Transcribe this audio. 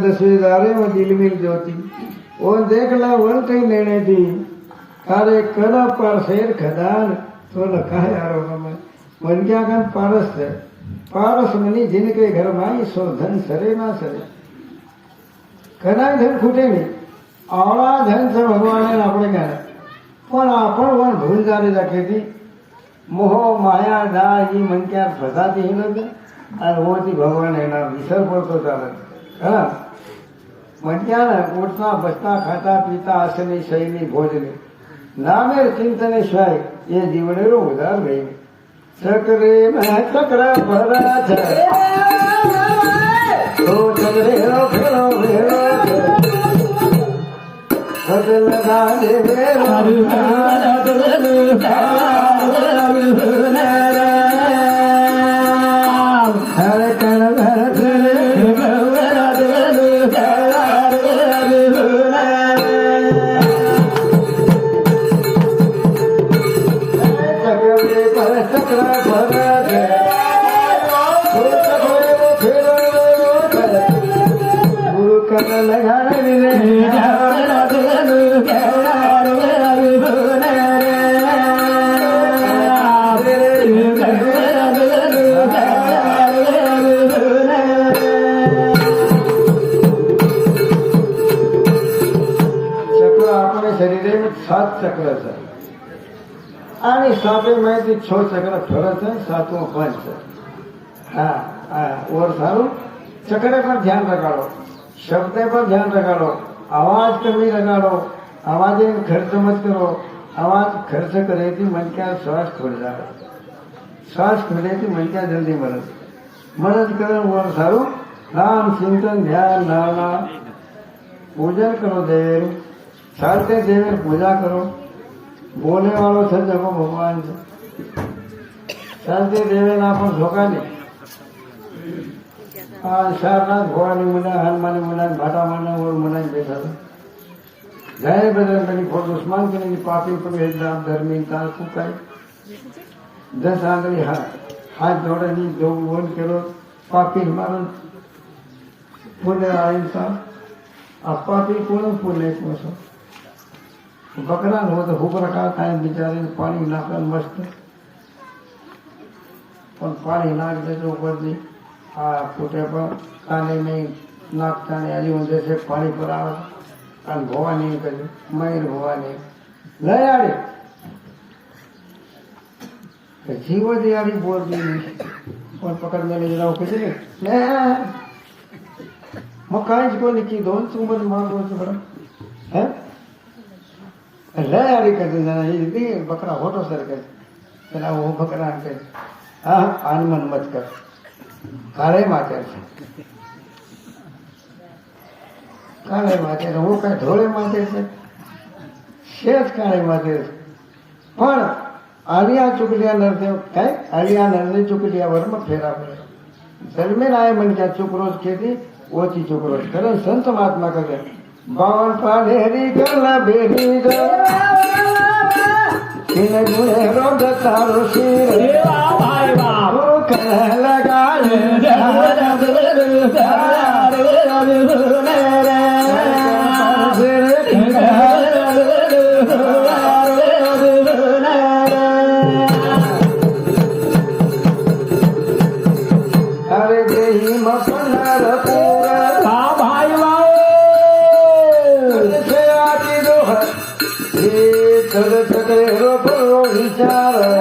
तस्वीरारे में दिल मिल ज्योति वो देख ला वन कहीं लेने दी तारे कड़ा पर शेर खदान तो लखा यारो में मन क्या कर पारस है पारस मनी जिनके घर में सो धन सरे ना सरे कदा धन खूटे नहीं आवड़ा धन से भगवान ने अपने कहना पण आपण वन भूल जाने रखे थी मोह माया डा ये मन क्या फसाती ही लोग और वो थी भगवान है ना विसर पड़तो चालत हाँ मन क्या ना उठता बसता खाता पीता आसनी शैली भोजनी नामेर चिंतने स्वाय ये जीवनेरो उदार गई चक्रे में चक्र भरा है तो चक्रे फेरो फेरो बदल लगा दे हर कण सात चक्र है आणि सातवें में थी 6 चक्र फरक है सातवां 5 है हाँ हाँ और सारू चक्रे पर ध्यान रखाड़ो शब्द पर ध्यान रखाड़ो आवाज कमी रखाड़ो आवाज खर्च मत करो आवाज खर्च करे थी मन क्या श्वास खुल जाए श्वास खुले थी मन क्या जल्दी मदद करो और सारू नाम चिंतन ध्यान नाना पूजन करो देव सारते देवे पूजा करो बोले वालों से जगो भगवान से सारते देवे ना पर धोखा नहीं आज सारनाथ भवानी मुना हनुमान मुना भाटा मुना और मुना बैठा था जय बदन बनी फोट उस्मान के लिए पापी पर राम धर्मी तार फूकाई 10 आंगली हाथ जोड़े नहीं जो बोल करो पापी हमारा पुण्य इंसान अब पापी कौन पुण्य को बकरा हो तो हुक रखा था बेचारे पानी नाकर मस्त और पानी नाक दे जो ऊपर दी फूटे पर काने में नाक ताने आली उनसे से पानी पर आवा और भवानी करे मयूर भवानी ले आड़ी जीव दियाड़ी बोल दी और पकड़ में जरा किसी ने मैं कांच को निकी दोन सुमन मार दो से बड़ा है लयाड़ी करते जाना ये बकरा होटो सर कर चला वो बकरा के हाँ आनमन मत कर काले माते वो कहीं धोले माते से शेष काले माते पण आलिया चुकलिया नरदेव काय आलिया नरने चुकलिया वर्म फेरा पड़े जन्मे लाए मन क्या चुकरोज खेती वो थी चुकरोज करे संत महात्मा करे बावन पालेरी करला बेरी इन गुणे रोग तारो शीर भाई बाबू कह लगा अरे देही मपणार पूर भाई दोह हे चढ चढ रोप विचार